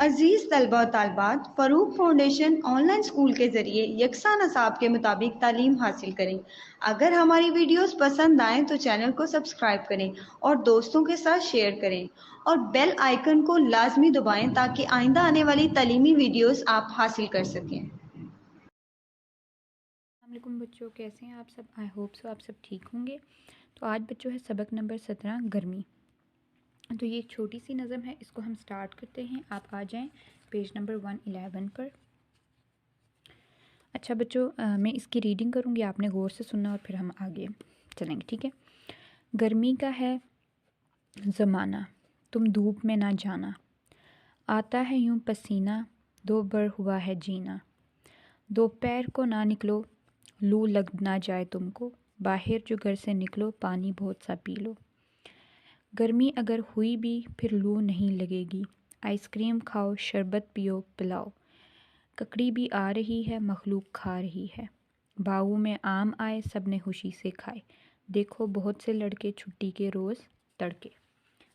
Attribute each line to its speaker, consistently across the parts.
Speaker 1: अजीज तलबा और तालबात, Farooq foundation online school के ज़रिए यकसा नसाब के मुताबिक तालीम हासिल करें। अगर हमारी वीडियोस पसंद आएँ तो चैनल को सब्सक्राइब करें और दोस्तों के साथ शेयर करें और बेल आइकन को लाजमी दबाएं ताकि आइंदा आने वाली तालीमी वीडियोस आप हासिल कर सकें।
Speaker 2: अस्सलामुअलैकुम बच्चों, कैसे हैं आप सब। आई होप सो आप सब ठीक होंगे। तो आज बच्चों है सबक नंबर 17 गर्मी। तो ये एक छोटी सी नज़म है, इसको हम स्टार्ट करते हैं। आप आ जाएं पेज नंबर 111 पर। अच्छा बच्चों, मैं इसकी रीडिंग करूँगी, आपने गौर से सुनना और फिर हम आगे चलेंगे, ठीक है। गर्मी का है ज़माना, तुम धूप में ना जाना। आता है यूं पसीना, दो बर हुआ है जीना। दोपहर को ना निकलो, लू लग ना जाए तुमको। बाहर जो घर से निकलो, पानी बहुत सा पी लो। गर्मी अगर हुई भी फिर लू नहीं लगेगी। आइसक्रीम खाओ, शरबत पियो पिलाओ। ककड़ी भी आ रही है, मखलूक खा रही है। बागों में आम आए, सब ने खुशी से खाए। देखो बहुत से लड़के छुट्टी के रोज़ तड़के।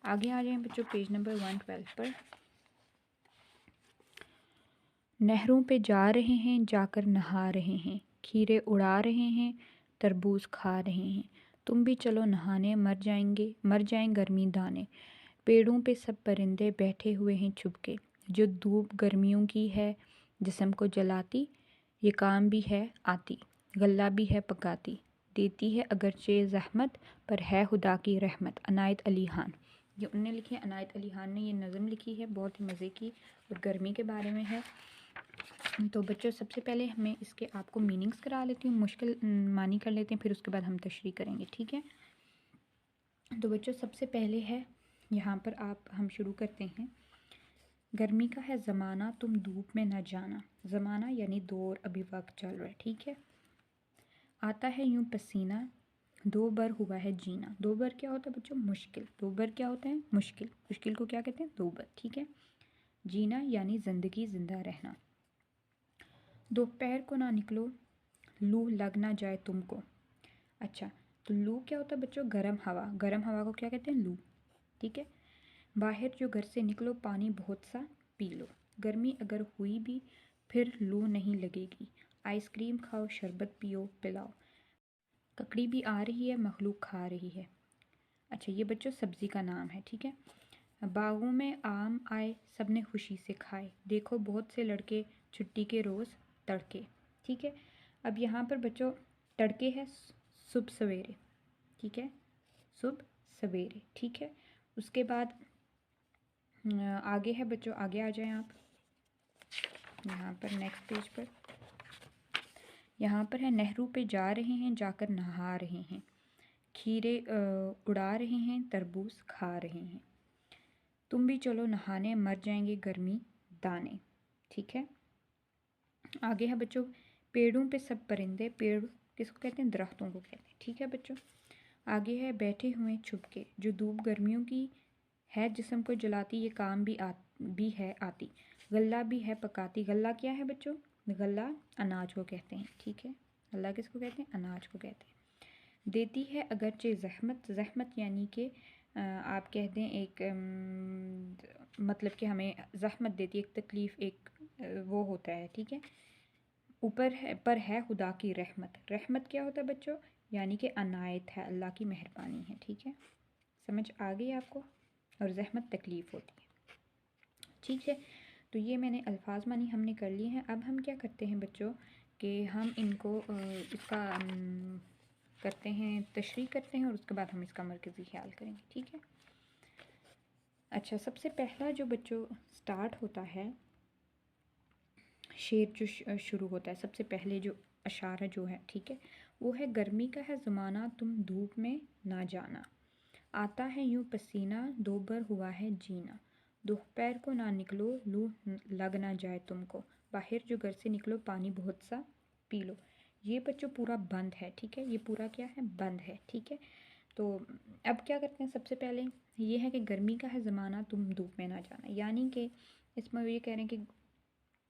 Speaker 2: आगे आ जाए बच्चों पेज नंबर 112 पर। नहरों पे जा रहे हैं, जाकर नहा रहे हैं। खीरे उड़ा रहे हैं, तरबूज खा रहे हैं। तुम भी चलो नहाने, मर जाएं गर्मी दाने। पेड़ों पे सब परिंदे बैठे हुए हैं छुपके। जो धूप गर्मियों की है जिस्म को जलाती, ये काम भी है आती, गल्ला भी है पकाती। देती है अगरचे ज़हमत, पर है खुदा की रहमत। अनायत अली खान, ये उनने लिखी है, अनायत अली खान ने ये नज़म लिखी है, बहुत ही मज़े की और गर्मी के बारे में है। तो बच्चों सबसे पहले मैं इसके आपको मीनिंग्स करा लेती हूँ, मुश्किल मानी कर लेते हैं, फिर उसके बाद हम तशरीह करेंगे, ठीक है। तो बच्चों सबसे पहले है यहाँ पर हम शुरू करते हैं। गर्मी का है ज़माना, तुम धूप में न जाना। ज़माना यानी दौर, अभी वक्त चल रहा है, ठीक है। आता है यूं पसीना, दो बार हुआ है जीना। दो बार क्या होता है बच्चों? मुश्किल। दो बार क्या होता है? मुश्किल। मुश्किल को क्या कहते हैं? दो बार, ठीक है। जीना यानी ज़िंदगी, ज़िंदा रहना। दोपहर को ना निकलो, लू लग ना जाए तुमको। अच्छा, तो लू क्या होता है बच्चों? गर्म हवा। गर्म हवा को क्या कहते हैं? लू, ठीक है। बाहर जो घर से निकलो, पानी बहुत सा पी लो। गर्मी अगर हुई भी फिर लू नहीं लगेगी। आइसक्रीम खाओ, शरबत पियो पिलाओ। ककड़ी भी आ रही है, मखलूक खा रही है। अच्छा, ये बच्चों सब्जी का नाम है, ठीक है। बागों में आम आए, सब ने खुशी से खाए। देखो बहुत से लड़के छुट्टी के रोज़ तड़के, ठीक है। अब यहाँ पर बच्चों तड़के है सुबह सवेरे, ठीक है, सुबह सवेरे, ठीक है। उसके बाद आगे है बच्चों, आगे आ जाएं आप यहाँ पर नेक्स्ट पेज पर। यहाँ पर है नहरों पे जा रहे हैं, जाकर नहा रहे हैं। खीरे उड़ा रहे हैं, तरबूज खा रहे हैं। तुम भी चलो नहाने, मर जाएंगे गर्मी दाने, ठीक है। आगे है बच्चों पेड़ों पे सब परिंदे। पेड़ किसको कहते हैं? दरख्तों को कहते हैं, ठीक है बच्चों। आगे है बैठे हुए छुपके। जो धूप गर्मियों की है जिस्म को जलाती, ये काम भी है आती, गल्ला भी है पकाती। गल्ला क्या है बच्चों? गल्ला अनाज को कहते हैं, ठीक है। गल्ला किसको कहते हैं? अनाज को कहते हैं। देती है अगरचे ज़हमत। ज़हमत यानी कि आप कह दें एक मतलब कि हमें ज़हमत देती है, एक तकलीफ़, एक वो होता है, ठीक है। ऊपर है पर है खुदा की रहमत। रहमत क्या होता है बच्चों? यानी कि अनायत है, अल्लाह की मेहरबानी है, ठीक है। समझ आ गई आपको? और ज़हमत तकलीफ़ होती है, ठीक है। तो ये मैंने अल्फाज मानी हमने कर लिए हैं। अब हम क्या करते हैं बच्चों कि हम इनको इसका करते हैं, तशरीह करते हैं और उसके बाद हम इसका मरकज़ी ख्याल करेंगे, ठीक है। अच्छा, सबसे पहला जो बच्चों स्टार्ट होता है, शेर जो शुरू होता है, सबसे पहले जो अशारा जो है, ठीक है, वो है गर्मी का है ज़माना, तुम धूप में ना जाना। आता है यूं पसीना, दो बार हुआ है जीना। दोपहर को ना निकलो, लू लग ना जाए तुमको। बाहर जो घर से निकलो, पानी बहुत सा पी लो। ये बच्चों पूरा बंद है, ठीक है। ये पूरा क्या है? बंद है, ठीक है। तो अब क्या करते हैं? सबसे पहले ये है कि गर्मी का है ज़माना, तुम धूप में ना जाना, यानी कि इसमें ये कह रहे हैं कि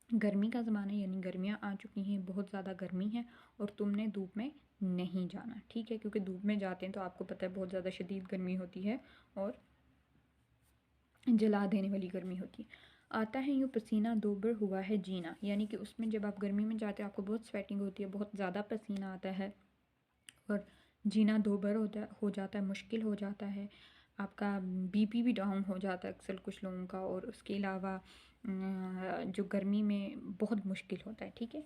Speaker 2: गर्मी का ज़माना यानी गर्मियाँ आ चुकी हैं, बहुत ज़्यादा गर्मी है और तुमने धूप में नहीं जाना, ठीक है। क्योंकि धूप में जाते हैं तो आपको पता है बहुत ज़्यादा शदीद गर्मी होती है और जला देने वाली गर्मी होती है। आता है यूँ पसीना दोबर हुआ है जीना, यानी कि उसमें जब आप गर्मी में जाते हो आपको बहुत स्वेटिंग होती है, बहुत ज़्यादा पसीना आता है और जीना दोबर हो जाता है, मुश्किल हो जाता है, आपका बीपी भी डाउन हो जाता है अक्सर कुछ लोगों का, और उसके अलावा जो गर्मी में बहुत मुश्किल होता है। ठीक है,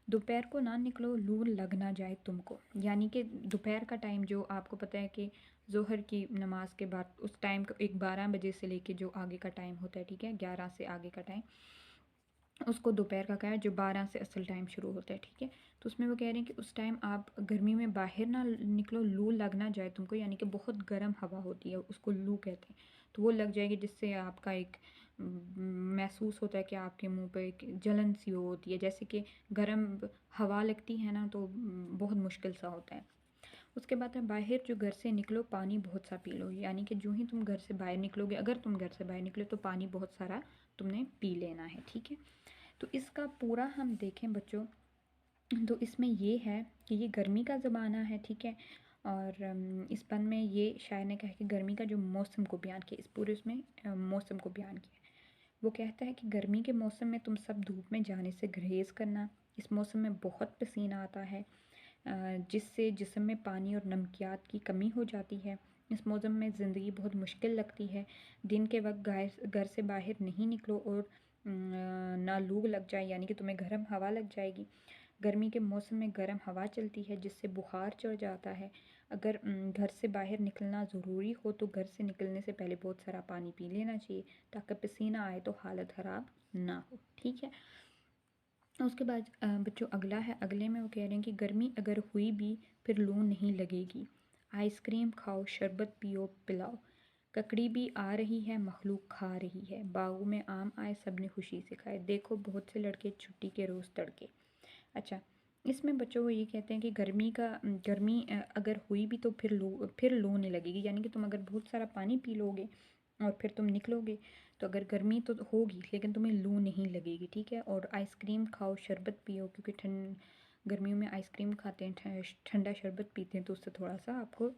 Speaker 2: दोपहर को ना निकलो लू लग ना जाए तुमको, यानी कि दोपहर का टाइम जो आपको पता है कि ज़ोहर की नमाज के बाद उस टाइम को एक 12 बजे से लेके जो आगे का टाइम होता है, ठीक है, 11 से आगे का टाइम, उसको दोपहर का कहा है, जो 12 से असल टाइम शुरू होता है। ठीक है, तो उसमें वो कह रहे हैं कि उस टाइम आप गर्मी में बाहर ना निकलो, लू लग ना जाए तुमको, यानी कि बहुत गर्म हवा होती है, उसको लू कहते हैं, तो वो लग जाएगी, जिससे आपका एक महसूस होता है कि आपके मुंह पे एक जलन सी होती है, जैसे कि गर्म हवा लगती है ना, तो बहुत मुश्किल सा होता है। उसके बाद है बाहर जो घर से निकलो पानी बहुत सा पी लो, यानी कि जो ही तुम घर से बाहर निकलोगे, अगर तुम घर से बाहर निकले तो पानी बहुत सारा तुमने पी लेना है। ठीक है, तो इसका पूरा हम देखें बच्चों, तो इसमें ये है कि ये गर्मी का ज़माना है। ठीक है, और इस बंद में ये शायर ने कहा कि गर्मी का जो मौसम को बयान किया, इस पूरे उसमें मौसम को बयान किया। वो कहता है कि गर्मी के मौसम में तुम सब धूप में जाने से गुरेज करना, इस मौसम में बहुत पसीना आता है, जिससे जिस्म में पानी और नमकियात की कमी हो जाती है। इस मौसम में ज़िंदगी बहुत मुश्किल लगती है। दिन के वक्त घर से बाहर नहीं निकलो और ना लू लग जाए, यानी कि तुम्हें गर्म हवा लग जाएगी। गर्मी के मौसम में गर्म हवा चलती है जिससे बुखार चढ़ जाता है। अगर घर से बाहर निकलना ज़रूरी हो तो घर से निकलने से पहले बहुत सारा पानी पी लेना चाहिए, ताकि पसीना आए तो हालत ख़राब ना हो। ठीक है, उसके बाद बच्चों अगला है, अगले में वो कह रहे हैं कि गर्मी अगर हुई भी फिर लू नहीं लगेगी, आइसक्रीम खाओ, शरबत पियो पिलाओ, ककड़ी भी आ रही है मखलूक खा रही है, बागों में आम आए सबने खुशी से खाए, देखो बहुत से लड़के छुट्टी के रोज़ तड़के। अच्छा, इसमें बच्चों वो ये कहते हैं कि गर्मी अगर हुई भी तो फिर लू नहीं लगेगी, यानी कि तुम अगर बहुत सारा पानी पी लोगे और फिर तुम निकलोगे तो अगर गर्मी तो होगी लेकिन तुम्हें लू नहीं लगेगी। ठीक है, और आइसक्रीम खाओ, शरबत पियो, क्योंकि गर्मियों में आइसक्रीम खाते हैं, ठंडा शरबत पीते हैं, तो उससे थोड़ा सा आपको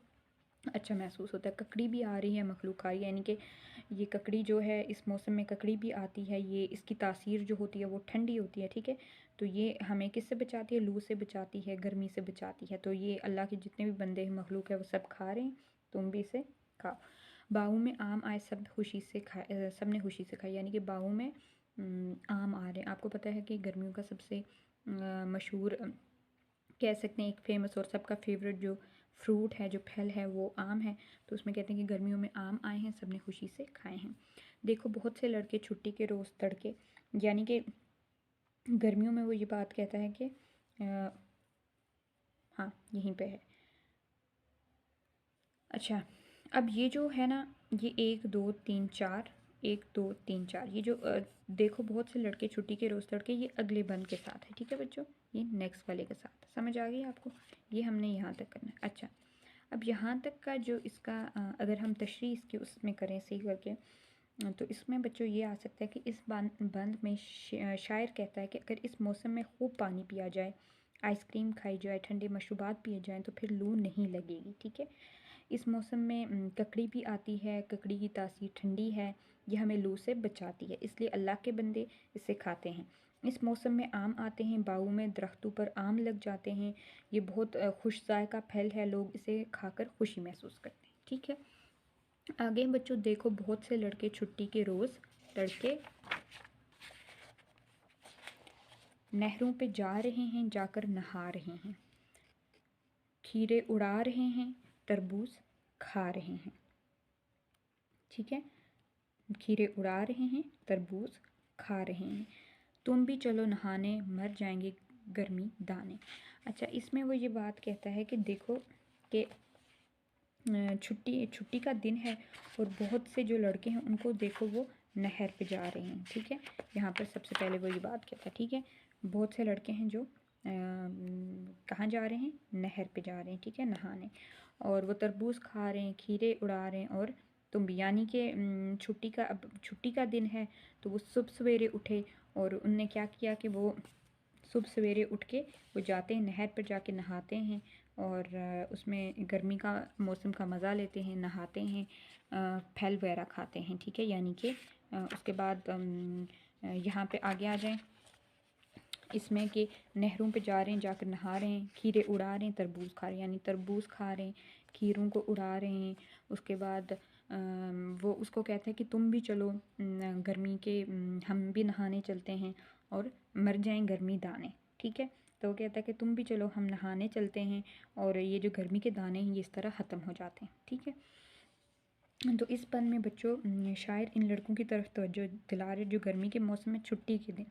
Speaker 2: अच्छा महसूस होता है। ककड़ी भी आ रही है मखलूक आ रही है, यानी कि ये ककड़ी जो है इस मौसम में ककड़ी भी आती है, ये इसकी तासीर जो होती है वो ठंडी होती है। ठीक है, तो ये हमें किससे बचाती है, लू से बचाती है, गर्मी से बचाती है। तो ये अल्लाह के जितने भी बंदे हैं मखलूक है वो सब खा रहे हैं, तुम भी इसे खाओ। बागों में आम आए सब खुशी से खाए, सब ने खुशी से खाई, यानी कि बागों में आम आ रहे हैं। आपको पता है कि गर्मियों का सबसे मशहूर कह सकते हैं एक फेमस और सबका फेवरेट जो फ्रूट है, जो फल है, वो आम है। तो उसमें कहते हैं कि गर्मियों में आम आए हैं, सबने खुशी से खाए हैं। देखो बहुत से लड़के छुट्टी के रोज़ तड़के, यानी कि गर्मियों में वो ये बात कहता है कि हाँ यहीं पे है। अच्छा, अब ये जो है ना, ये 1 2 3 4, 1 2 3 4, ये जो देखो बहुत से लड़के छुट्टी के रोज़ तड़के, ये अगले बंद के साथ है। ठीक है बच्चों, ये नेक्स्ट वाले के साथ, समझ आ गई आपको, ये हमने यहाँ तक करना है। अच्छा, अब यहाँ तक का जो इसका अगर हम तशरीह इसकी उसमें करें सही करके, तो इसमें बच्चों ये आ सकता है कि इस बंद में शायर कहता है कि अगर इस मौसम में खूब पानी पिया जाए, आइसक्रीम खाई जाए, ठंडे मशरूबात पिए जाएँ तो फिर लू नहीं लगेगी। ठीक है, इस मौसम में ककड़ी भी आती है, ककड़ी की तासीर ठंडी है, ये हमें लू से बचाती है, इसलिए अल्लाह के बंदे इसे खाते हैं। इस मौसम में आम आते हैं, बागों में दरख्तों पर आम लग जाते हैं, ये बहुत खुश जायका फल है, लोग इसे खाकर खुशी महसूस करते हैं। ठीक है, आगे बच्चों देखो बहुत से लड़के छुट्टी के रोज़ तड़के नहरों पे जा रहे हैं, जाकर नहा रहे हैं, खीरे उड़ा रहे हैं, तरबूज खा रहे हैं। ठीक है, खीरे उड़ा रहे हैं, तरबूज खा रहे हैं, तुम भी चलो नहाने, मर जाएंगे गर्मी दाने। अच्छा, इसमें वो ये बात कहता है कि देखो कि छुट्टी का दिन है और बहुत से जो लड़के हैं उनको देखो वो नहर पे जा रहे हैं। ठीक है, यहाँ पर सबसे पहले वो ये बात कहता है। ठीक है, बहुत से लड़के हैं जो कहाँ जा रहे हैं, नहर पे जा रहे हैं। ठीक है, नहाने, और वो तरबूज खा रहे हैं, खीरे उड़ा रहे हैं, और तुम भी, यानी कि छुट्टी का दिन है, तो वो सुबह सवेरे उठे और उनने क्या किया कि वो सुबह सवेरे उठ के वो जाते हैं नहर पर, जाके नहाते हैं, और उसमें गर्मी का मौसम का मज़ा लेते हैं, नहाते हैं, फल वगैरह खाते हैं, ठीक है। यानी कि उसके बाद यहाँ पे आगे आ जाएं इसमें कि नहरों पे जा रहे हैं, जाकर नहा रहे हैं, खीरे उड़ा रहे हैं, तरबूज खा रहे हैं, यानी तरबूज खा रहे हैं, खीरों को उड़ा रहे हैं। उसके बाद वो उसको कहते हैं कि तुम भी चलो, गर्मी के हम भी नहाने चलते हैं और मर जाएं गर्मी दाने, ठीक है। तो वो कहता है कि तुम भी चलो, हम नहाने चलते हैं और ये जो गर्मी के दाने हैं ये इस तरह ख़त्म हो जाते हैं, ठीक है। तो इस पल में बच्चों शायर इन लड़कों की तरफ तवज्जो दिला रहे जो गर्मी के मौसम में छुट्टी के दिन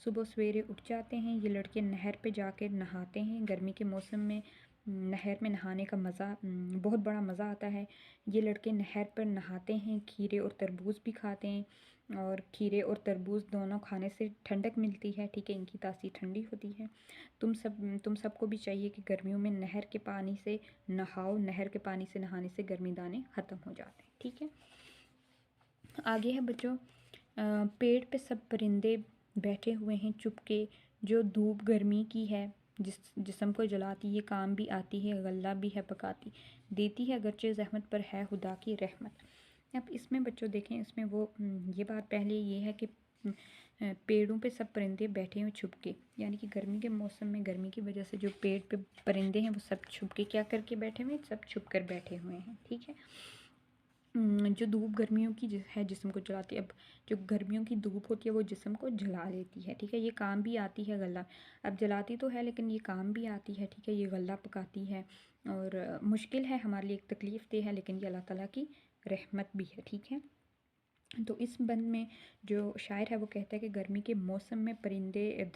Speaker 2: सुबह सवेरे उठ जाते हैं। ये लड़के नहर पे जाकर नहाते हैं। गर्मी के मौसम में नहर में नहाने का मज़ा बहुत बड़ा मज़ा आता है। ये लड़के नहर पर नहाते हैं, खीरे और तरबूज भी खाते हैं और खीरे और तरबूज दोनों खाने से ठंडक मिलती है, ठीक है, इनकी तासीर ठंडी होती है। तुम सबको भी चाहिए कि गर्मियों में नहर के पानी से नहाओ। नहर के पानी से नहाने से गर्मी दाने ख़त्म हो जाते हैं, ठीक है। आगे है बच्चों, पेड़ पे सब परिंदे बैठे हुए हैं चुपके, जो धूप गर्मी की है जिस्म को जलाती है, काम भी आती है, गल्ला भी है पकाती, देती है अगरचे ज़हमत पर है खुदा की रहमत। अब इसमें बच्चों देखें, इसमें वो ये बात पहले ये है कि पेड़ों पे सब परिंदे बैठे हुए छुपके, यानी कि गर्मी के मौसम में गर्मी की वजह से जो पेड़ पे परिंदे हैं वो सब छुपके क्या करके बैठे हुए हैं, सब छुप कर बैठे हुए हैं, ठीक है। जो धूप गर्मियों की है जिस्म को जलाती है। अब जो गर्मियों की धूप होती है वो जिस्म को जला लेती है, ठीक है। ये काम भी आती है गला, अब जलाती तो है लेकिन ये काम भी आती है, ठीक है। ये गला पकाती है और मुश्किल है हमारे लिए, एक तकलीफ़ दे है, लेकिन ये अल्लाह ताला की रहमत भी है, ठीक है। तो इस बंद में जो शायर है वो कहता है कि गर्मी के मौसम में परिंदे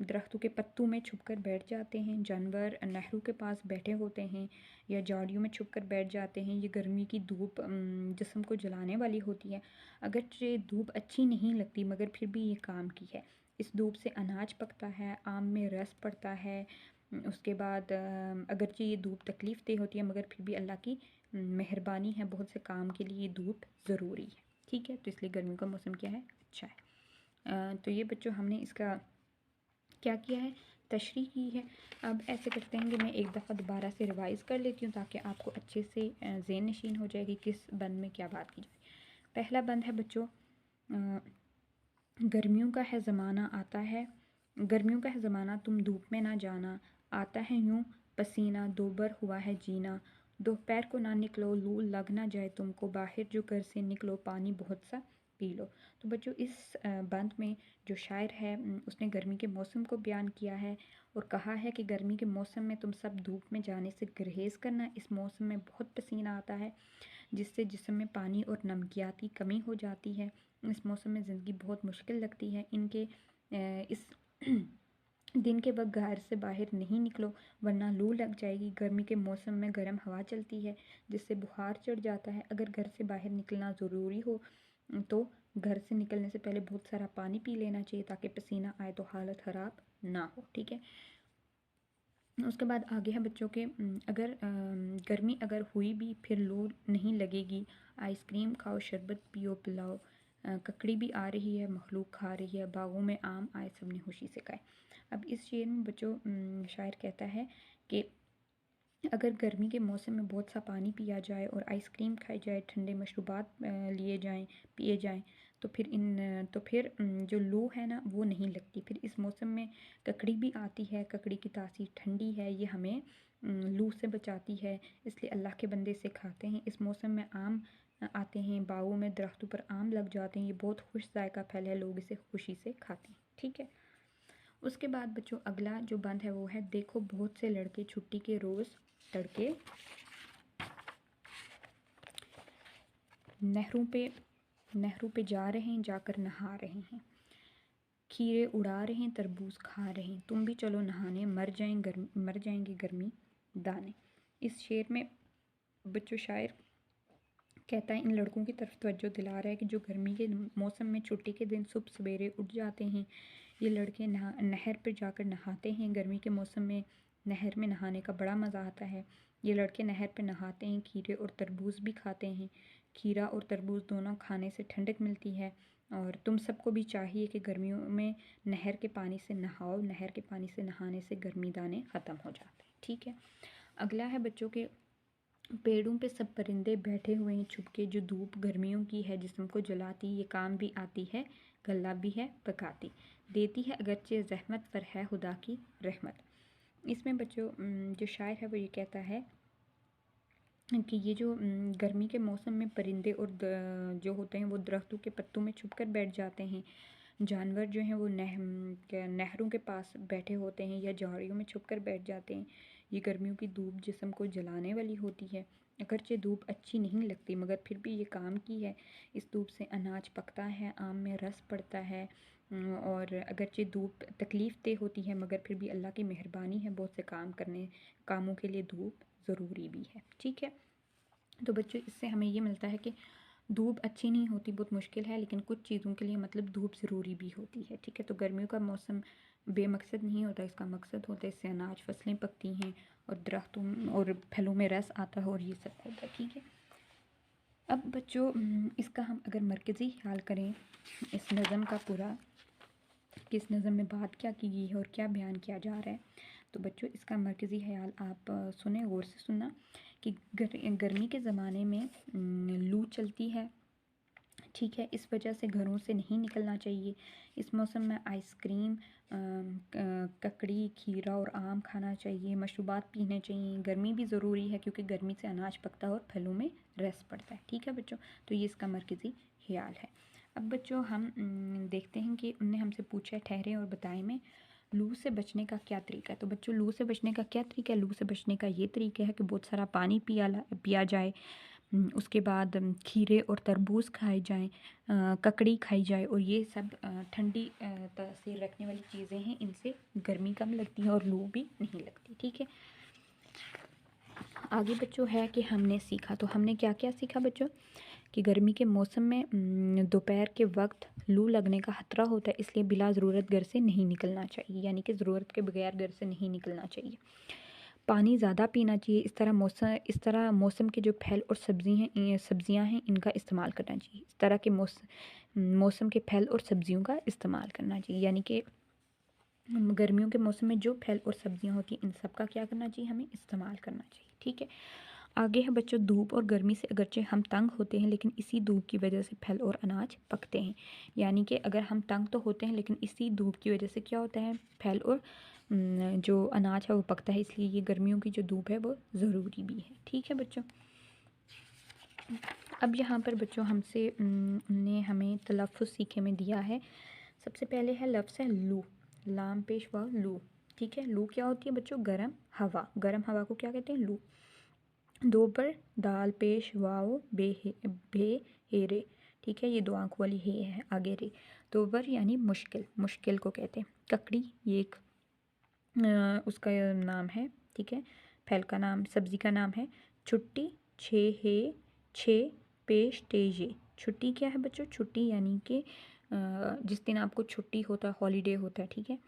Speaker 2: दरख्तों के पत्तों में छुपकर बैठ जाते हैं, जानवर नहरों के पास बैठे होते हैं या झाड़ियों में छुपकर बैठ जाते हैं। ये गर्मी की धूप जिस्म को जलाने वाली होती है। अगर ये धूप अच्छी नहीं लगती मगर फिर भी ये काम की है। इस धूप से अनाज पकता है, आम में रस पड़ता है। उसके बाद अगरचे ये धूप तकलीफ़ दे होती है मगर फिर भी अल्लाह की मेहरबानी है, बहुत से काम के लिए ये धूप ज़रूरी है, ठीक है। तो इसलिए गर्मियों का मौसम क्या है, अच्छा है। तो ये बच्चों हमने इसका क्या किया है, तशरीह की है। अब ऐसे करते हैं कि मैं एक दफ़ा दोबारा से रिवाइज़ कर लेती हूँ ताकि आपको अच्छे से ज़हन नशीन हो जाएगी किस बंद में क्या बात की जाए। पहला बंद है बच्चों, गर्मियों का है ज़माना आता है, गर्मियों का है ज़माना तुम धूप में ना जाना, आता है यूँ पसीना दोबर हुआ है जीना, दोपहर को ना निकलो लू लग ना जाए तुमको, बाहर जो घर से निकलो पानी बहुत सा पी लो। तो बच्चों इस बंद में जो शायर है उसने गर्मी के मौसम को बयान किया है और कहा है कि गर्मी के मौसम में तुम सब धूप में जाने से गुरेज करना। इस मौसम में बहुत पसीना आता है जिससे जिस्म में पानी और नमकियात की कमी हो जाती है। इस मौसम में ज़िंदगी बहुत मुश्किल लगती है। इनके इस दिन के वक्त घर से बाहर नहीं निकलो वरना लू लग जाएगी। गर्मी के मौसम में गर्म हवा चलती है जिससे बुखार चढ़ जाता है। अगर घर से बाहर निकलना ज़रूरी हो तो घर से निकलने से पहले बहुत सारा पानी पी लेना चाहिए ताकि पसीना आए तो हालत ख़राब ना हो, ठीक है। उसके बाद आगे है बच्चों के, अगर गर्मी अगर हुई भी फिर लू नहीं लगेगी, आइसक्रीम खाओ शरबत पियो पिलाओ, ककड़ी भी आ रही है मखलूक खा रही है, बागों में आम आए सबने खुशी से खाए। अब इस शेर में बच्चों शायर कहता है कि अगर गर्मी के मौसम में बहुत सा पानी पिया जाए और आइसक्रीम खाई जाए, ठंडे मशरूबात लिए जाएं पिए जाएं तो फिर जो लू है ना वो नहीं लगती। फिर इस मौसम में ककड़ी भी आती है, ककड़ी की तासीर ठंडी है, ये हमें लू से बचाती है, इसलिए अल्लाह के बंदे से खाते हैं। इस मौसम में आम आते हैं, बागों में दरख्तों पर आम लग जाते हैं, ये बहुत खुश जायका फल है, लोग इसे खुशी से खाते हैं, ठीक है। उसके बाद बच्चों अगला जो बंद है वो है, देखो बहुत से लड़के छुट्टी के रोज़ तड़के नहरों पे जा रहे हैं, जाकर नहा रहे हैं, खीरे उड़ा रहे हैं, तरबूज खा रहे हैं, तुम भी चलो नहाने मर जाएंगे गर्मी दाने। इस शेर में बच्चों शायर कहता है इन लड़कों की तरफ तवज्जो दिला रहा है कि जो गर्मी के मौसम में छुट्टी के दिन सुबह सवेरे उठ जाते हैं। ये लड़के नहर पर जाकर नहाते हैं। गर्मी के मौसम में नहर में नहाने का बड़ा मज़ा आता है। ये लड़के नहर पर नहाते हैं, खीरे और तरबूज भी खाते हैं। खीरा और तरबूज दोनों खाने से ठंडक मिलती है और तुम सबको भी चाहिए कि गर्मियों में नहर के पानी से नहाओ। नहर के पानी से नहाने से गर्मी दाने ख़त्म हो जाते हैं, ठीक है। अगला है बच्चों के पेड़ों पे सब परिंदे बैठे हुए हैं छुपके, जो धूप गर्मियों की है जिस्म को जलाती, ये काम भी आती है, गला भी है पकाती, देती है अगरचे ज़हमत, पर है खुदा की रहमत। इसमें बच्चों जो शायर है वो ये कहता है कि ये जो गर्मी के मौसम में परिंदे और जो होते हैं वो दरख्तों के पत्तों में छुपकर बैठ जाते हैं। जानवर जो हैं वो नहरों के पास बैठे होते हैं या झाड़ियों में छुपकर बैठ जाते हैं। ये गर्मियों की धूप जिस्म को जलाने वाली होती है। अगरचे धूप अच्छी नहीं लगती मगर फिर भी ये काम की है। इस धूप से अनाज पकता है, आम में रस पड़ता है। और अगरचे धूप तकलीफ़ देह होती है मगर फिर भी अल्लाह की मेहरबानी है, बहुत से कामों के लिए धूप ज़रूरी भी है। ठीक है, तो बच्चों इससे हमें ये मिलता है कि धूप अच्छी नहीं होती, बहुत मुश्किल है, लेकिन कुछ चीज़ों के लिए मतलब धूप ज़रूरी भी होती है। ठीक है, तो गर्मियों का मौसम बेमकसद नहीं होता, इसका मकसद होता है इससे अनाज फसलें पकती हैं और दरख्तों और फलों में रस आता है और ये सब होता है। ठीक है, अब बच्चों इसका हम अगर मरकज़ी ख्याल करें इस नज़म का पूरा, कि इस नज़म में बात क्या की गई है और क्या बयान किया जा रहा है, तो बच्चों इसका मरकज़ी ख्याल आप सुने, गौर से सुनना, कि गर्मी के ज़माने में लू चलती है। ठीक है, इस वजह से घरों से नहीं निकलना चाहिए। इस मौसम में आइसक्रीम, ककड़ी, खीरा और आम खाना चाहिए, मशरूबात पीने चाहिए। गर्मी भी ज़रूरी है क्योंकि गर्मी से अनाज पकता है और फलों में रस पड़ता है। ठीक है बच्चों, तो ये इसका मरकज़ी ख्याल है। अब बच्चों हम देखते हैं कि उनने हमसे पूछा है ठहरे और बताएं में लू से बचने का क्या तरीका है। तो बच्चों लू से बचने का क्या तरीका है? लू से बचने का ये तरीका है कि बहुत सारा पानी पिया जाए, उसके बाद खीरे और तरबूज खाए जाएं, ककड़ी खाई जाए, और ये सब ठंडी तासीर रखने वाली चीज़ें हैं, इनसे गर्मी कम लगती है और लू भी नहीं लगती। ठीक है, आगे बच्चों है कि हमने सीखा, तो हमने क्या क्या सीखा बच्चों, कि गर्मी के मौसम में दोपहर के वक्त लू लगने का खतरा होता है, इसलिए बिला ज़रूरत घर से नहीं निकलना चाहिए, यानी कि ज़रूरत के बगैर घर से नहीं निकलना चाहिए। पानी ज़्यादा पीना चाहिए। इस तरह मौसम के जो फल और सब्जियां हैं इनका इस्तेमाल करना चाहिए। इस तरह के मौसम के फल और सब्जियों का इस्तेमाल करना चाहिए, यानी कि गर्मियों के मौसम में जो फल और सब्जियां होती हैं इन सब का क्या करना चाहिए, हमें इस्तेमाल करना चाहिए। ठीक है, आगे है बच्चों धूप और गर्मी से अगरचे हम तंग होते हैं, लेकिन इसी धूप की वजह से फल और अनाज पकते हैं। यानी कि अगर हम तंग तो होते हैं लेकिन इसी धूप की वजह से क्या होता है, फल और जो अनाज है वो पकता है, इसलिए ये गर्मियों की जो धूप है वो ज़रूरी भी है। ठीक है बच्चों, अब यहाँ पर बच्चों हमसे उनने हमें तलफ़्फ़ुज़ सीखे में दिया है। सबसे पहले है लफ्ज़ है लू, लाम पेश वाव लू। ठीक है, लू क्या होती है बच्चों, गर्म हवा। गर्म हवा को क्या कहते हैं, लू। दो पर दाल पेश वाव बे हेरे। ठीक है, ये दो आंखों वाली हे है, आगे रे। दो पर यानी मुश्किल, मुश्किल को कहते हैं। ककड़ी ये एक उसका नाम है। ठीक है, फल का नाम, सब्जी का नाम है। छुट्टी छे हे छे पेश तेजे। छुट्टी क्या है बच्चों, छुट्टी यानी कि जिस दिन आपको छुट्टी होता है, हॉलीडे होता है। ठीक है,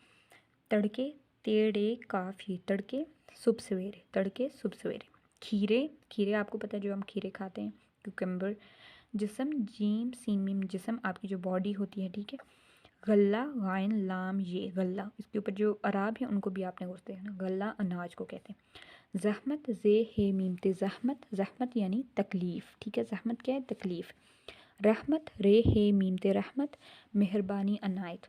Speaker 2: तड़के तेड़े काफ़ी, तड़के सुबह सवेरे, तड़के सुबह सवेरे। खीरे, खीरे आपको पता है जो हम खीरे खाते हैं, क्यूकम्बर। जिस्म जीम सीन मीम, जिस्म आपकी जो बॉडी होती है। ठीक है, गल्ला गायन लाम ये, गल्ला इसके ऊपर जो अराब है उनको भी आपने गौर से देखना, गल्ला अनाज को कहते हैं। ज़हमत जे हे मीम ते, ज़हमत, ज़हमत यानी तकलीफ़। ठीक है, ज़हमत क्या है, तकलीफ़। रहमत रे हे मीम ते, रहमत मेहरबानी अनायत।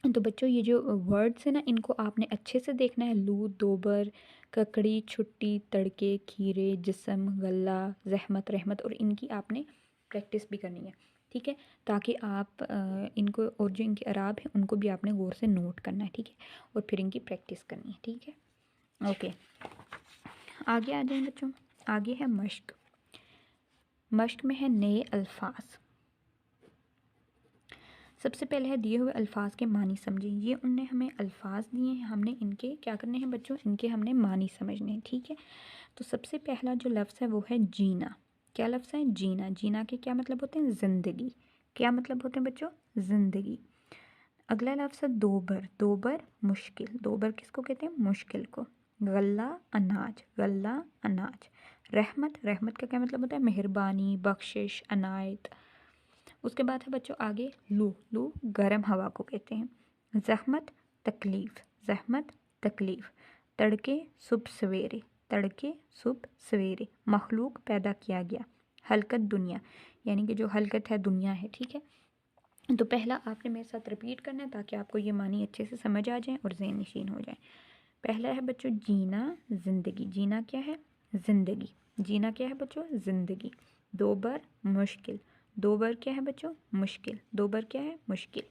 Speaker 2: तो बच्चों ये जो वर्ड्स है ना इनको आपने अच्छे से देखना है। लू, दोबर, ककड़ी, छुट्टी, तड़के, खीरे, जिस्म, गल्ला, ज़हमत, रहमत, और इनकी आपने प्रैक्टिस भी करनी है। ठीक है, ताकि आप इनको और जो इनके अराब हैं उनको भी आपने गौर से नोट करना है। ठीक है, और फिर इनकी प्रैक्टिस करनी है। ठीक है, ओके, आगे आ जाएं बच्चों। आगे है मश्क। मश्क में है नए अल्फाज। सबसे पहले है दिए हुए अल्फाज के मानी समझें। ये उनने हमें अल्फाज दिए हैं, हमने इनके क्या करने हैं बच्चों, इनके हमने मानी समझने हैं। ठीक है, तो सबसे पहला जो लफ्ज़ है वो है जीना। क्या लफ्ज़ है, जीना। जीना के क्या मतलब होते हैं, ज़िंदगी। क्या मतलब होते हैं बच्चों, ज़िंदगी। अगला लफ्ज़ है दोबर। दोबर मुश्किल। दोबर किसको कहते हैं, मुश्किल को। गल्ला अनाज, गल्ला अनाज। रहमत, रहमत का क्या मतलब होता है, मेहरबानी, बख्शिश, अनायत। उसके बाद है बच्चों आगे लू। लू गर्म हवा को कहते हैं। ज़हमत तकलीफ़, ज़हमत तकलीफ़। तड़के सुबह सवेरे, तड़के सुबह सवेरे, मखलूक पैदा किया गया, हलकत दुनिया, यानी कि जो हलकत है दुनिया है, ठीक है। तो पहला आपने मेरे साथ रिपीट करना है ताकि आपको ये मानी अच्छे से समझ आ जाए और ज़हन नशीन हो जाए। पहला है बच्चों जीना ज़िंदगी, जीना क्या है? ज़िंदगी। जीना क्या है बच्चों? ज़िंदगी। दो बार मुश्किल, दो बार क्या है बच्चों? मुश्किल, दो बार क्या है? मुश्किल।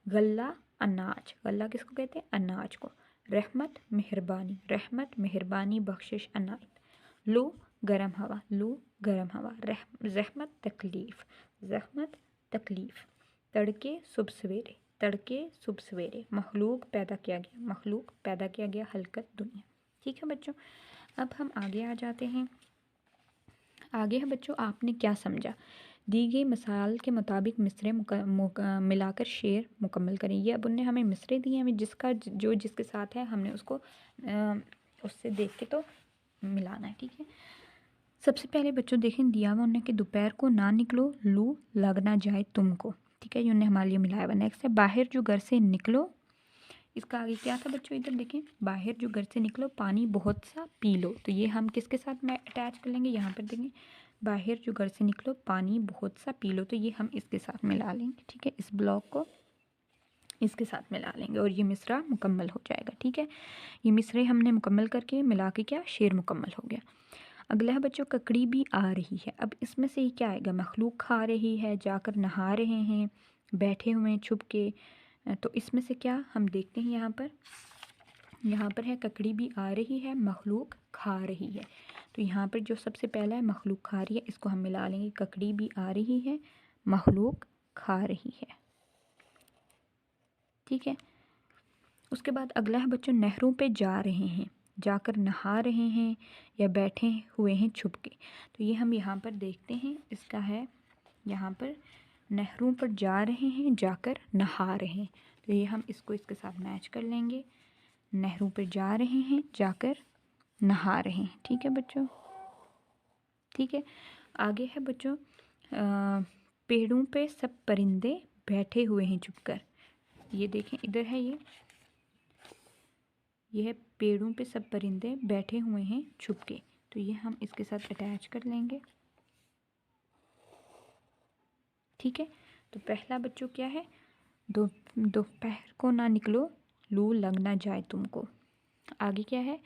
Speaker 2: गल्ला अनाज, गल्ला किसको कहते हैं? अनाज को। रहमत मेहरबानी, रहमत मेहरबानी बख्शिश अनायत। लो गर्म हवा, लो गर्म हवा। रहमत तकलीफ़, रहमत तकलीफ़। तड़के सुबह सवेरे, तड़के सुबह सवेरे, मखलूक पैदा किया गया, मखलूक पैदा किया गया, हलकत दुनिया। ठीक है बच्चों, अब हम आगे आ जाते हैं। आगे है बच्चों, आपने क्या समझा? दी गई मिसाल के मुताबिक मिसरे मिलाकर शेर मुकम्मल करें। ये अब उनने हमें मिसरे दिए, हमें जिसका जो जिसके साथ है हमने उसको उससे देख के तो मिलाना है, ठीक है। सबसे पहले बच्चों देखें, दिया हुआ उन्हें कि दोपहर को ना निकलो, लू लग ना जाए तुमको, ठीक है। ये उन्हें हमारे लिए मिलाया हुआ। नेक्स्ट है बाहर जो घर से निकलो, इसका आगे क्या था बच्चों? इधर देखें, बाहर जो घर से निकलो पानी बहुत सा पी लो। तो ये हम किसके साथ में अटैच कर लेंगे? यहाँ पर देखें, बाहर जो घर से निकलो पानी बहुत सा पी लो, तो ये हम इसके साथ मिला लेंगे, ठीक है। इस ब्लॉक को इसके साथ मिला लेंगे और ये मिसरा मुकम्मल हो जाएगा, ठीक है। ये मिसरे हमने मुकम्मल करके मिला के क्या शेर मुकम्मल हो गया। अगला है बच्चों, ककड़ी भी आ रही है। अब इसमें से ये क्या आएगा? मखलूक खा रही है, जाकर नहा रहे हैं, बैठे हुए हैं छुप के। तो इसमें से क्या हम देखते हैं? यहाँ पर है ककड़ी भी आ रही है, मखलूक खा रही है। तो यहाँ पर जो सबसे पहला है मखलूक खा रही है, इसको हम मिला लेंगे, ककड़ी भी आ रही है, मखलूक खा रही है, ठीक है। उसके बाद अगला है बच्चों, नहरों पे जा रहे हैं, जाकर नहा रहे हैं या बैठे हुए हैं छुप के। तो ये हम यहाँ पर देखते हैं, इसका है यहाँ पर नहरों पर जा रहे हैं, जाकर नहा रहे हैं। तो ये हम इसको इसके साथ मैच कर लेंगे, नहरों पर जा रहे हैं, जाकर नहा रहे हैं, ठीक है बच्चों, ठीक है। आगे है बच्चों, पेड़ों पे सब परिंदे बैठे हुए हैं छुपकर। ये देखें, इधर है ये है पेड़ों पे सब परिंदे बैठे हुए हैं छुपके। तो ये हम इसके साथ अटैच कर लेंगे, ठीक है। तो पहला बच्चों क्या है? दोपहर को ना निकलो, लू लग ना जाए तुमको। आगे क्या है?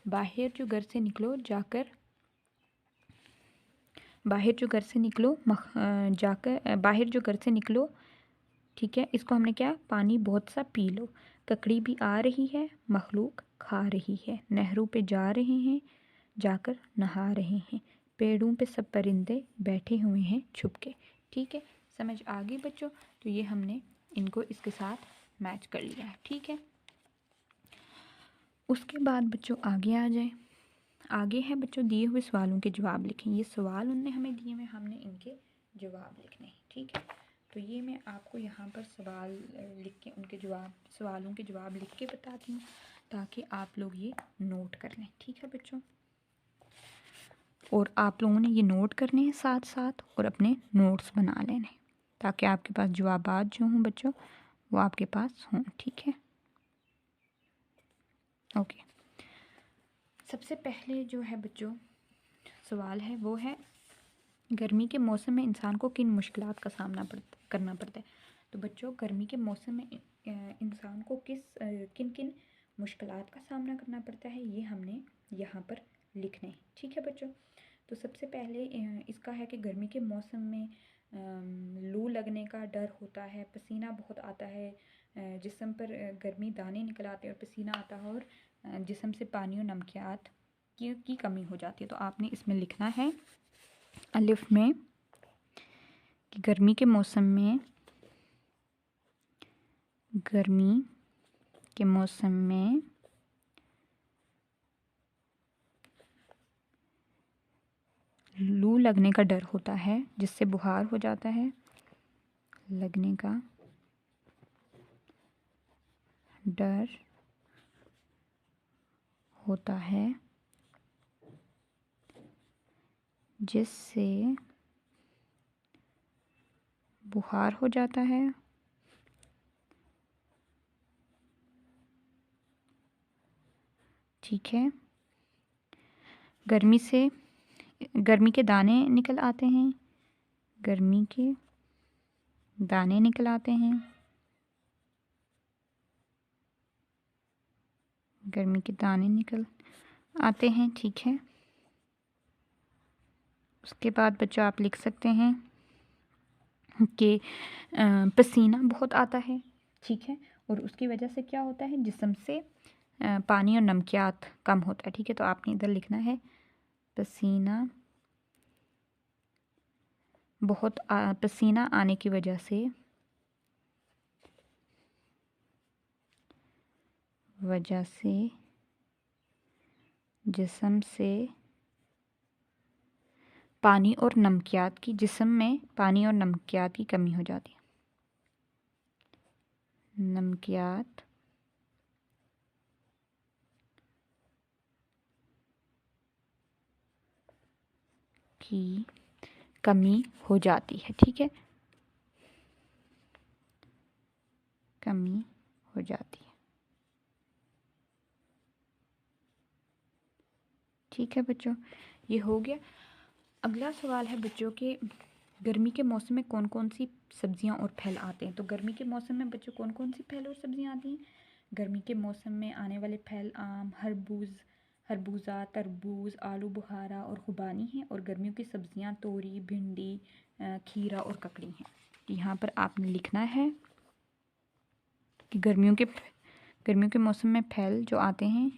Speaker 2: बाहर जो घर से निकलो, बाहर जो घर से निकलो बाहर जो घर से निकलो, ठीक है। इसको हमने क्या? पानी बहुत सा पी लो। ककड़ी भी आ रही है, मखलूक खा रही है, नहरों पे जा रहे हैं, जाकर नहा रहे हैं, पेड़ों पे सब परिंदे बैठे हुए हैं छुपके, ठीक है। समझ आ गई बच्चों? तो ये हमने इनको इसके साथ मैच कर लिया है, ठीक है। उसके बाद बच्चों आगे आ जाए। आगे है बच्चों, दिए हुए सवालों के जवाब लिखें। ये सवाल उनने हमें दिए हुए, हमने इनके जवाब लिखने हैं, ठीक है। तो ये मैं आपको यहाँ पर सवाल लिख के उनके जवाब, सवालों के जवाब लिख के बताती हूँ ताकि आप लोग ये नोट कर लें, ठीक है बच्चों। और आप लोगों ने ये नोट करने हैं साथ साथ और अपने नोट्स बना लेने, ताकि आपके पास जवाबात जो हों बच्चों वो आपके पास हों, ठीक है। ओके, सबसे पहले जो है बच्चों सवाल है वो है, गर्मी के मौसम में इंसान को किन मुश्किलात का सामना करना पड़ता है। तो बच्चों गर्मी के मौसम में इंसान को किन किन मुश्किलात का सामना करना पड़ता है, ये हमने यहाँ पर लिखने हैं, ठीक है बच्चों। तो सबसे पहले इसका है कि गर्मी के मौसम में लू लगने का डर होता है, पसीना बहुत आता है, जिस्म पर गर्मी दाने निकल आते हैं और पसीना आता है, और जिस्म से पानी और नमकियात की कमी हो जाती है। तो आपने इसमें लिखना है अलिफ में कि गर्मी के मौसम में लू लगने का डर होता है, जिससे बुखार हो जाता है, लगने का डर होता है, जिससे बुखार हो जाता है, ठीक है। गर्मी के दाने निकल आते हैं, गर्मी के दाने निकल आते हैं, गर्मी के दाने निकल आते हैं। ठीक है। उसके बाद बच्चों आप लिख सकते हैं कि पसीना बहुत आता है। ठीक है। और उसकी वजह से क्या होता है, जिस्म से पानी और नमकियात कम होता है। ठीक है। तो आपने इधर लिखना है पसीना आने की वजह से जिस्म से पानी और नमकियात की जिस्म में पानी और नमकियात की कमी हो जाती है। नमकियात की कमी हो जाती है। ठीक है। कमी हो जाती है। ठीक है बच्चों, ये हो गया। अगला सवाल है बच्चों के गर्मी के मौसम में कौन कौन सी सब्जियां और फल आते हैं। तो गर्मी के मौसम में बच्चों कौन कौन सी फल और सब्जियां आती हैं। गर्मी के मौसम में आने वाले फल आम, खरबूजा, तरबूज, आलू बुखारा और खुबानी हैं। और गर्मियों की सब्जियां तोरी, भिंडी, खीरा और ककड़ी हैं। तो यहाँ पर आपने लिखना है कि गर्मियों के मौसम में फल जो आते हैं,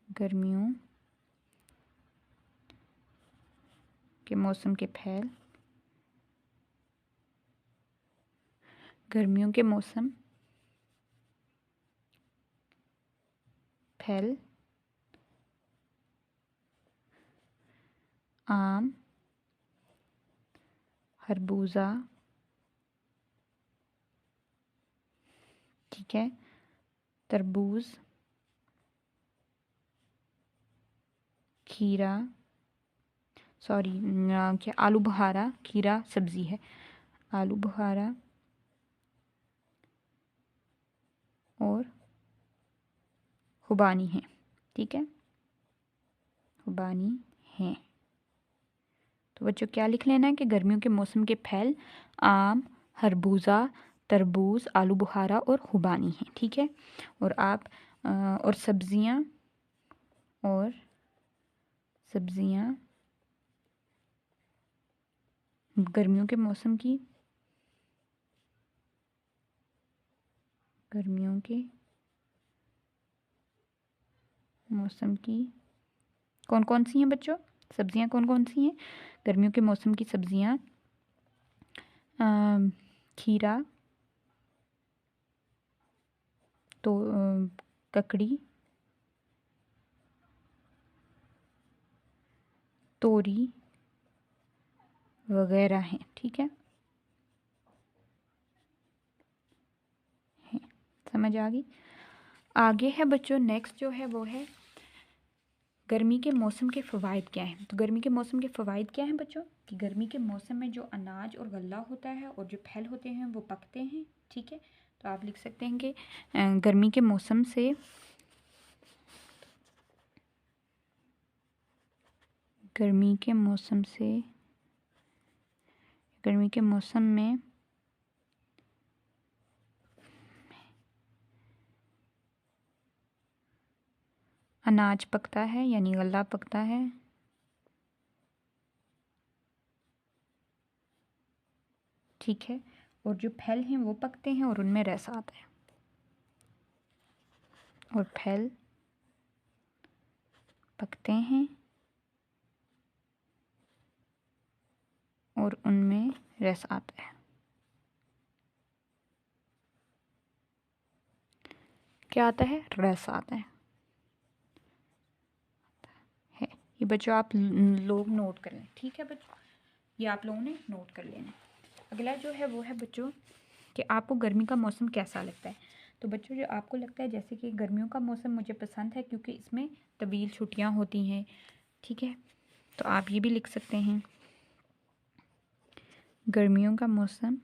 Speaker 2: गर्मियों के मौसम के फल, गर्मियों के मौसम फल आम, खरबूजा, ठीक है, तरबूज, खीरा, क्या आलू बुखारा, खीरा सब्जी है, आलू बुखारा और खुबानी है। ठीक है, खुबानी है। तो बच्चों क्या लिख लेना है कि गर्मियों के मौसम के फल आम, खरबूजा, तरबूज, आलू बुखारा और खुबानी है। ठीक है। और आप और सब्जियां गर्मियों के मौसम की कौन कौन सी हैं बच्चों, सब्जियां कौन कौन सी हैं। गर्मियों के मौसम की सब्जियां खीरा, तो ककड़ी, तोरी वगैरह हैं। ठीक है, समझ आ गई। आगे है बच्चों, नेक्स्ट जो है वो है गर्मी के मौसम के फ़वाइद क्या हैं। तो गर्मी के मौसम के फ़वाइद क्या हैं बच्चों, कि गर्मी के मौसम में जो अनाज और गल्ला होता है और जो फल होते हैं वो पकते हैं। ठीक है। तो आप लिख सकते हैं कि गर्मी के मौसम में अनाज पकता है, यानी गल्ला पकता है। ठीक है। और जो फल हैं वो पकते हैं और उनमें रस आता है। और फल पकते हैं और उनमें रस आता है। क्या आता है, रस आता है। ये बच्चों आप लोग नोट कर लें। ठीक है बच्चों, ये आप लोगों ने नोट कर लेना। अगला जो है वो है बच्चों कि आपको गर्मी का मौसम कैसा लगता है। तो बच्चों जो आपको लगता है, जैसे कि गर्मियों का मौसम मुझे पसंद है क्योंकि इसमें तवील छुट्टियां होती हैं। ठीक है। तो आप ये भी लिख सकते हैं, गर्मियों का मौसम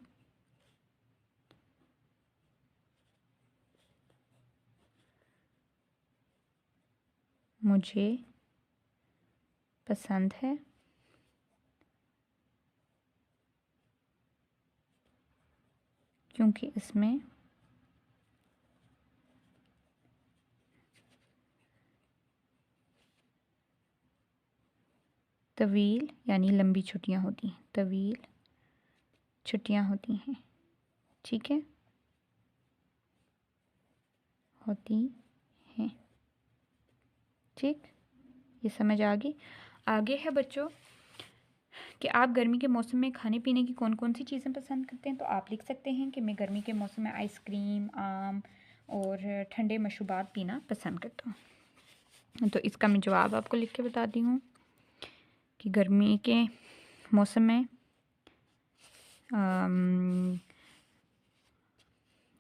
Speaker 2: मुझे पसंद है। क्योंकि इसमें तवील यानी लंबी छुट्टियां होती हैं, तवील छुट्टियां होती हैं। ठीक है, होती हैं। ठीक, ये समझ आ गई। आगे है बच्चों कि आप गर्मी के मौसम में खाने पीने की कौन कौन सी चीज़ें पसंद करते हैं। तो आप लिख सकते हैं कि मैं गर्मी के मौसम में आइसक्रीम, आम और ठंडे मशरूबात पीना पसंद करता हूँ। तो इसका मैं जवाब आपको लिख के बताती हूँ कि गर्मी के मौसम में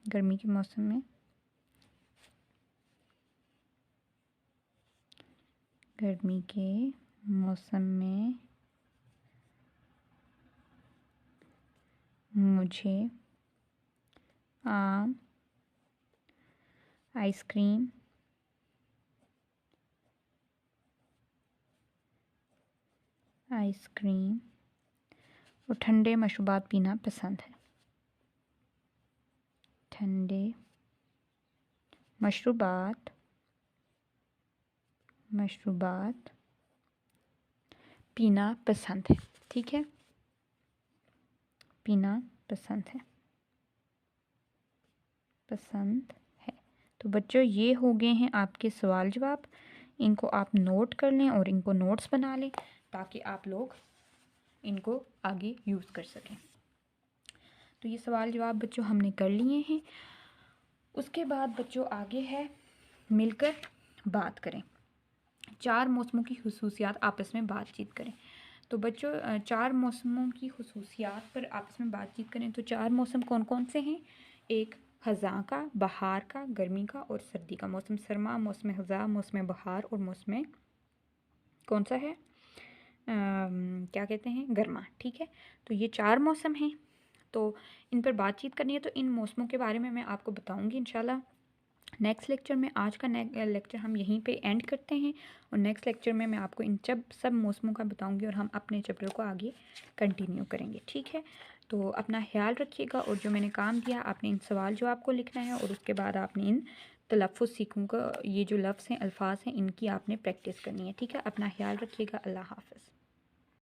Speaker 2: गर्मी के मौसम में गर्मी के मौसम में मुझे आम, आइसक्रीम, और ठंडे मशरूबात पीना पसंद है। ठंडे मशरूबात पीना पसंद है। ठीक है, पीना पसंद है। तो बच्चों ये हो गए हैं आपके सवाल जवाब। इनको आप नोट कर लें और इनको नोट्स बना लें ताकि आप लोग इनको आगे यूज़ कर सकें। तो ये सवाल जवाब बच्चों हमने कर लिए हैं। उसके बाद बच्चों आगे है मिलकर बात करें, 4 मौसमों की खुसूसियात आपस में बातचीत करें। तो बच्चों 4 मौसमों की खुसूसियात पर आपस में बातचीत करें। तो 4 मौसम कौन कौन से हैं? एक ख़ज़ां का, बहार का, गर्मी का और सर्दी का। मौसम सरमा, मौसम ख़ज़ां, मौसम बहार और मौसम कौन सा है, क्या कहते हैं, गर्मा। ठीक है, तो ये 4 मौसम हैं। तो इन पर बातचीत करनी है। तो इन मौसमों के बारे में मैं आपको बताऊंगी इंशाल्लाह नेक्स्ट लेक्चर में। आज का लेक्चर हम यहीं पे एंड करते हैं और नेक्स्ट लेक्चर में मैं आपको इन सब मौसमों का बताऊंगी और हम अपने चैप्टर को आगे कंटिन्यू करेंगे। ठीक है, तो अपना ख्याल रखिएगा और जो मैंने काम दिया आपने इन सवाल जवाब को लिखना है और उसके बाद आपने इन तलफ़्फ़ुज़ सीखूँगा, ये जो लफ्ज़ हैं, अल्फाज हैं, इनकी आपने प्रैक्टिस करनी है। ठीक है, अपना ख्याल रखिएगा। अल्लाह हाफ़िज़।